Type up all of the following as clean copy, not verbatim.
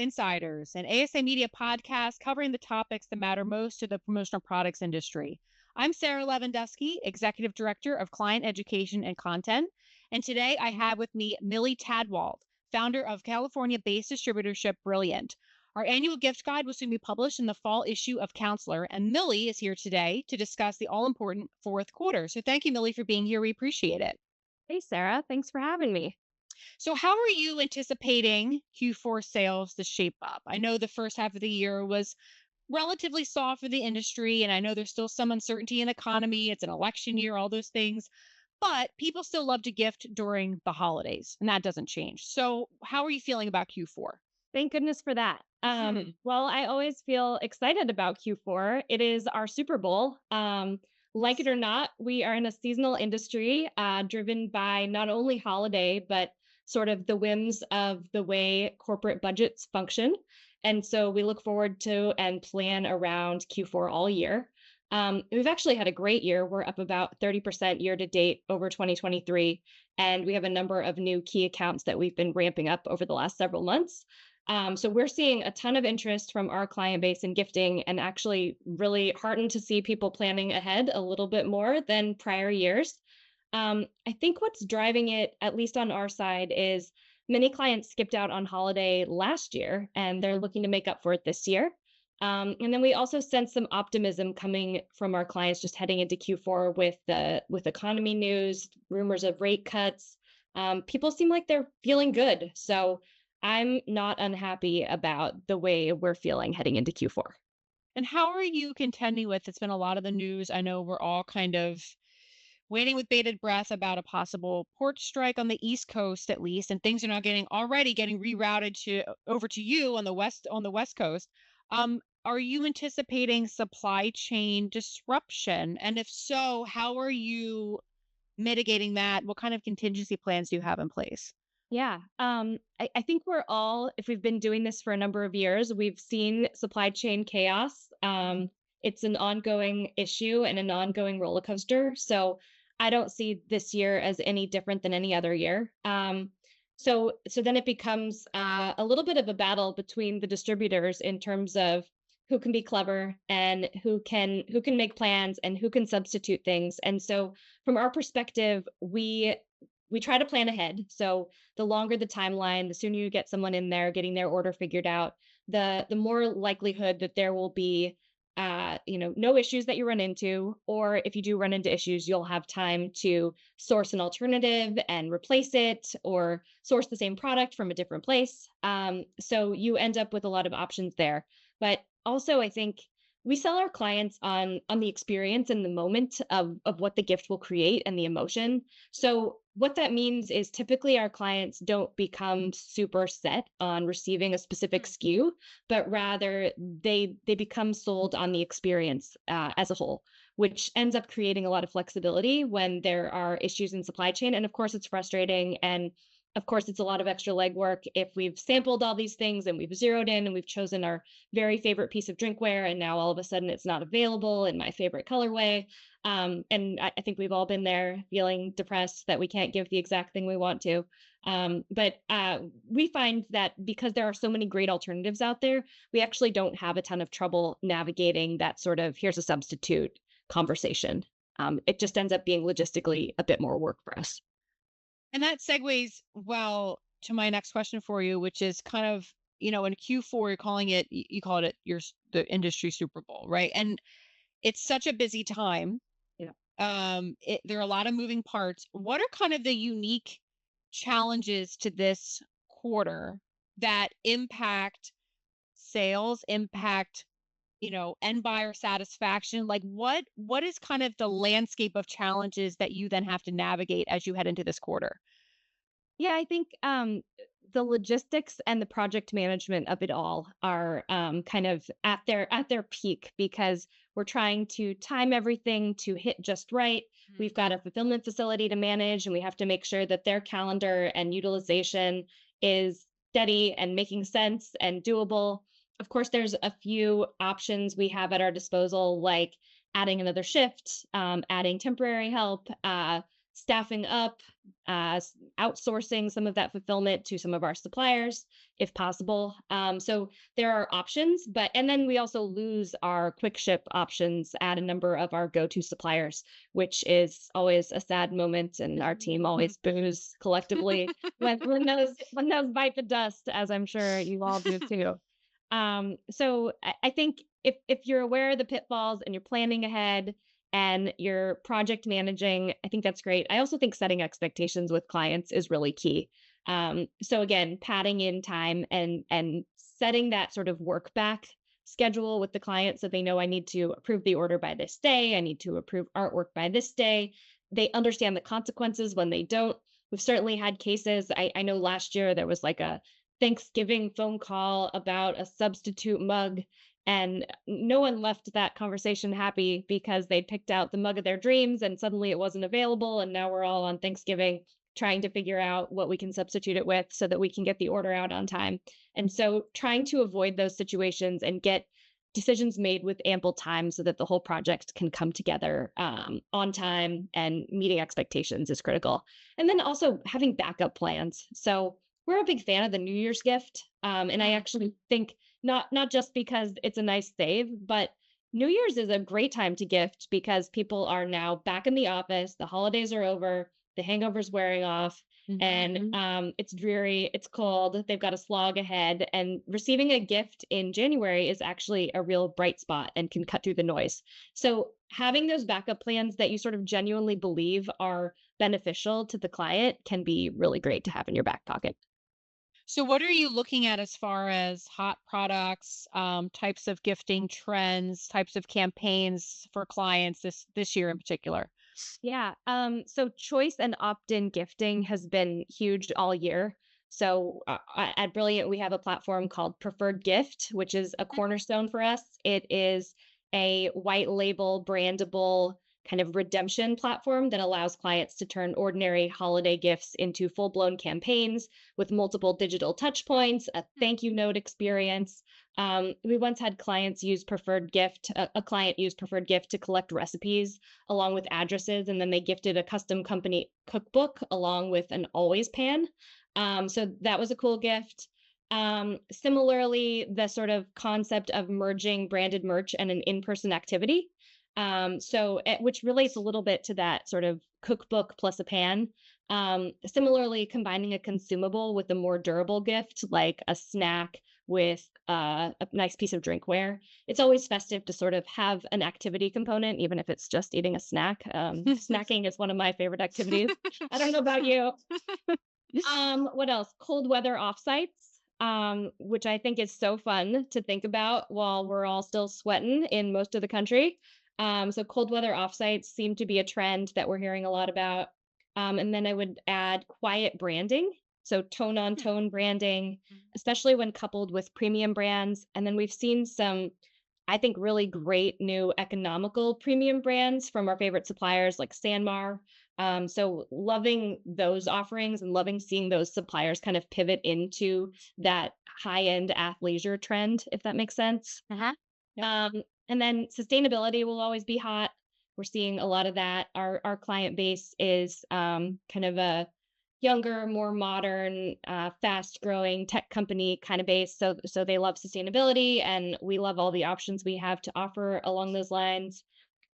Insiders, an ASA Media podcast covering the topics that matter most to the promotional products industry. I'm Sarah Lewandowski, Executive Director of Client Education and Content, and today I have with me Millie Tadewaldt, founder of California-based distributorship Brilliant. Our annual gift guide will soon be published in the fall issue of Counselor, and Millie is here today to discuss the all-important fourth quarter. So thank you, Millie, for being here. We appreciate it. Hey, Sarah. Thanks for having me. So how are you anticipating Q4 sales to shape up? I know the first half of the year was relatively soft for the industry, and I know there's still some uncertainty in the economy. It's an election year, all those things, but people still love to gift during the holidays, and that doesn't change. So how are you feeling about Q4? Thank goodness for that. Well, I always feel excited about Q4. It is our Super Bowl. Like it or not, we are in a seasonal industry driven by not only holiday, but sort of the whims of the way corporate budgets function. And so we look forward to and plan around Q4 all year. We've actually had a great year. We're up about 30% year to date over 2023. And we have a number of new key accounts that we've been ramping up over the last several months. So we're seeing a ton of interest from our client base in gifting, and actually really heartened to see people planning ahead a little bit more than prior years. I think what's driving it, at least on our side, is many clients skipped out on holiday last year and they're looking to make up for it this year. And then we also sense some optimism coming from our clients just heading into Q4 with economy news, rumors of rate cuts. People seem like they're feeling good. So I'm not unhappy about the way we're feeling heading into Q4. And how are you contending with? It's been a lot of the news. I know we're all kind of waiting with bated breath about a possible port strike on the East Coast, at least, and things are not getting rerouted to over to you on the West Coast. Are you anticipating supply chain disruption? And if so, how are you mitigating that? What kind of contingency plans do you have in place? Yeah. I think we're all, if we've been doing this for a number of years, we've seen supply chain chaos. It's an ongoing issue and an ongoing roller coaster. So I don't see this year as any different than any other year. So then it becomes a little bit of a battle between the distributors in terms of who can be clever and who can make plans and who can substitute things. And so from our perspective, we try to plan ahead. So the longer the timeline, the sooner you get someone in there getting their order figured out, the more likelihood that there will be no issues that you run into, or if you do run into issues, you'll have time to source an alternative and replace it, or source the same product from a different place. So you end up with a lot of options there. But also, I think we sell our clients on the experience and the moment of what the gift will create and the emotion. So what that means is typically our clients don't become super set on receiving a specific SKU, but rather they become sold on the experience as a whole, which ends up creating a lot of flexibility when there are issues in supply chain. And of course, it's frustrating, and of course, it's a lot of extra legwork if we've sampled all these things and we've zeroed in and we've chosen our very favorite piece of drinkware, and now all of a sudden it's not available in my favorite colorway. And I think we've all been there feeling depressed that we can't give the exact thing we want to. But we find that because there are so many great alternatives out there, we actually don't have a ton of trouble navigating that sort of here's a substitute conversation. It just ends up being logistically a bit more work for us. And that segues well to my next question for you, which is kind of, in Q4, you call it the industry Super Bowl, right? And it's such a busy time. Yeah. There are a lot of moving parts. What are kind of the unique challenges to this quarter that impact sales, impact, end buyer satisfaction? Like what is kind of the landscape of challenges that you then have to navigate as you head into this quarter? Yeah, I think the logistics and the project management of it all are kind of at their peak, because we're trying to time everything to hit just right. We've got a fulfillment facility to manage, and we have to make sure that their calendar and utilization is steady and making sense and doable. Of course, there's a few options we have at our disposal, like adding another shift, adding temporary help, staffing up, outsourcing some of that fulfillment to some of our suppliers, if possible. So there are options, and then we also lose our quick ship options at a number of our go-to suppliers, which is always a sad moment, and our team always boos collectively when those bite the dust, as I'm sure you all do too. So I think if you're aware of the pitfalls and you're planning ahead and you're project managing, I think that's great. I also think setting expectations with clients is really key. So again, padding in time and setting that sort of work back schedule with the client so they know I need to approve the order by this day, I need to approve artwork by this day. They understand the consequences when they don't. We've certainly had cases. I know last year there was like a Thanksgiving phone call about a substitute mug, and no one left that conversation happy because they'd picked out the mug of their dreams and suddenly it wasn't available. And now we're all on Thanksgiving trying to figure out what we can substitute it with so that we can get the order out on time. And so trying to avoid those situations and get decisions made with ample time so that the whole project can come together on time and meeting expectations is critical. And then also having backup plans. So we're a big fan of the New Year's gift. And I actually think not just because it's a nice save, but New Year's is a great time to gift because people are now back in the office, the holidays are over, the hangover's wearing off, and it's dreary, it's cold, they've got a slog ahead, and receiving a gift in January is actually a real bright spot and can cut through the noise. So having those backup plans that you sort of genuinely believe are beneficial to the client can be really great to have in your back pocket. So what are you looking at as far as hot products, types of gifting trends, types of campaigns for clients this year in particular? Yeah. So choice and opt-in gifting has been huge all year. So at Brilliant, we have a platform called Preferred Gift, which is a cornerstone for us. It is a white label, brandable kind of redemption platform that allows clients to turn ordinary holiday gifts into full-blown campaigns with multiple digital touch points, a thank you note experience. We once had clients use Preferred Gift, a client use Preferred Gift to collect recipes along with addresses, and then they gifted a custom company cookbook along with an always pan. So that was a cool gift. Similarly, the sort of concept of merging branded merch and an in-person activity. Which relates a little bit to that sort of cookbook plus a pan. Similarly, combining a consumable with a more durable gift, like a snack with a nice piece of drinkware. It's always festive to sort of have an activity component, even if it's just eating a snack. Snacking is one of my favorite activities. I don't know about you. What else? Cold weather offsites, which I think is so fun to think about while we're all still sweating in most of the country. So cold weather offsites seem to be a trend that we're hearing a lot about. And then I would add quiet branding. So tone on tone branding, especially when coupled with premium brands. And then we've seen some, I think, really great new economical premium brands from our favorite suppliers like Sanmar. So loving those offerings and loving seeing those suppliers kind of pivot into that high-end athleisure trend, if that makes sense. Uh-huh. And then sustainability will always be hot. We're seeing a lot of that. Our client base is kind of a younger, more modern, fast-growing tech company kind of base. So they love sustainability, and we love all the options we have to offer along those lines.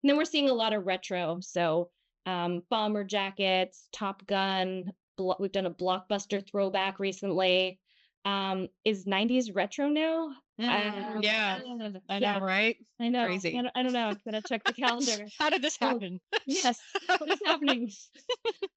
And then we're seeing a lot of retro. So bomber jackets, Top Gun. We've done a blockbuster throwback recently. Is 90s retro now? Yeah, I Yeah, know, right? I know. Crazy. I don't know. I'm gonna check the calendar. How did this Oh, happen? yes. What is happening?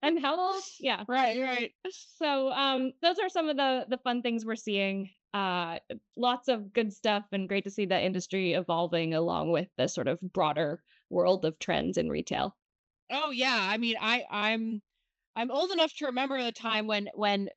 I'm how old? Yeah. Right, right. So those are some of the fun things we're seeing. Lots of good stuff and great to see that industry evolving along with the sort of broader world of trends in retail. Oh yeah. I mean, I'm old enough to remember the time when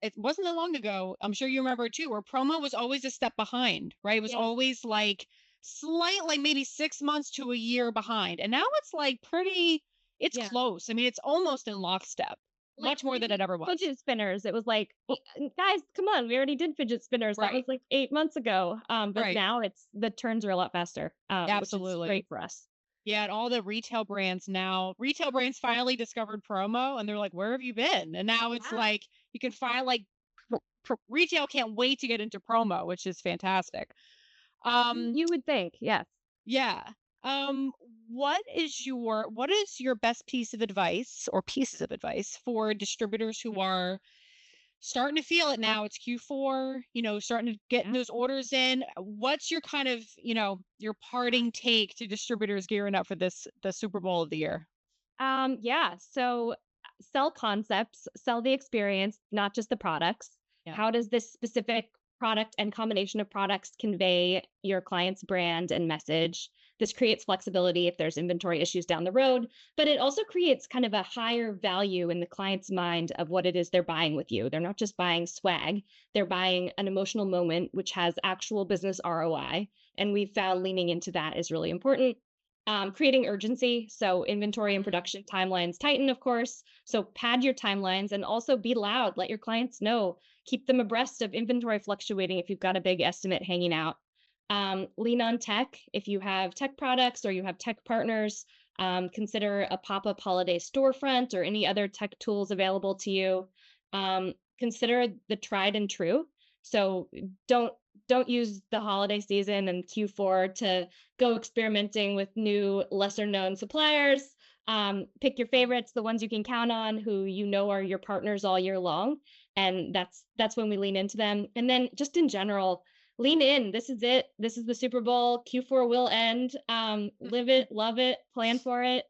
it wasn't that long ago. I'm sure you remember it too, where promo was always a step behind, right? It was Yeah. always like slightly, maybe 6 months to a year behind. And now it's like pretty, it's Yeah. close. I mean, it's almost in lockstep, Like much more than even it ever was. fidget spinners, it was like, guys, come on, we already did fidget spinners. That was Right. like 8 months ago. But Right. now the turns are a lot faster, which is Absolutely. great for us. Yeah, and all the retail brands finally discovered promo and they're like, where have you been? And now it's Yeah. like you can find like retail can't wait to get into promo, which is fantastic. Um, You would think, yes. yeah. Um, what is your best piece of advice or pieces of advice for distributors who are starting to feel it now? It's Q4, starting to get Yeah. those orders in. What's your kind of, your parting take to distributors gearing up for the Super Bowl of the year? Yeah. So sell concepts, sell the experience, not just the products. Yeah. How does this specific product and combination of products convey your client's brand and message? This creates flexibility if there's inventory issues down the road, but it also creates kind of a higher value in the client's mind of what it is they're buying with you. They're not just buying swag, they're buying an emotional moment, which has actual business ROI. And we've found leaning into that is really important. Creating urgency. So inventory and production timelines tighten, of course. So pad your timelines and also be loud. Let your clients know. Keep them abreast of inventory fluctuating if you've got a big estimate hanging out. Lean on tech. If you have tech products or you have tech partners, consider a pop up holiday storefront or any other tech tools available to you. Consider the tried and true. So don't don't use the holiday season and Q4 to go experimenting with new, lesser known suppliers. Pick your favorites, the ones you can count on, who you know are your partners all year long, and that's when we lean into them. And then just in general, lean in. This is it. This is the Super Bowl. Q4 will end. Live it, love it, plan for it.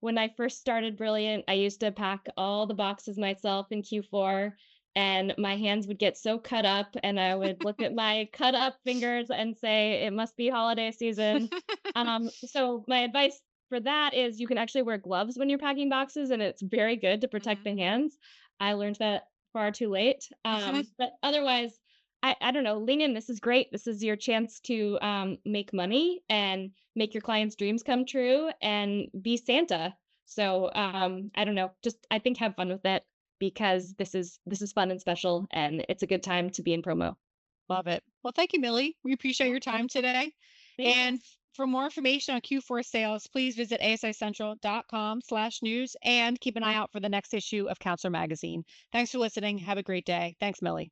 When I first started Brilliant, I used to pack all the boxes myself in Q4 and my hands would get so cut up and I would look at my cut up fingers and say it must be holiday season. So my advice for that is you can actually wear gloves when you're packing boxes and it's very good to protect Mhm. the hands. I learned that far too late. But otherwise, I don't know, lean in. This is great. This is your chance to make money and make your clients' dreams come true and be Santa. So I don't know, just I think have fun with it because this is fun and special and it's a good time to be in promo. Love it. Well, thank you, Millie. We appreciate Yeah. your time today. Thank And for more information on Q4 sales, please visit asicentral.com/news and keep an eye out for the next issue of Counselor Magazine. Thanks for listening. Have a great day. Thanks, Millie.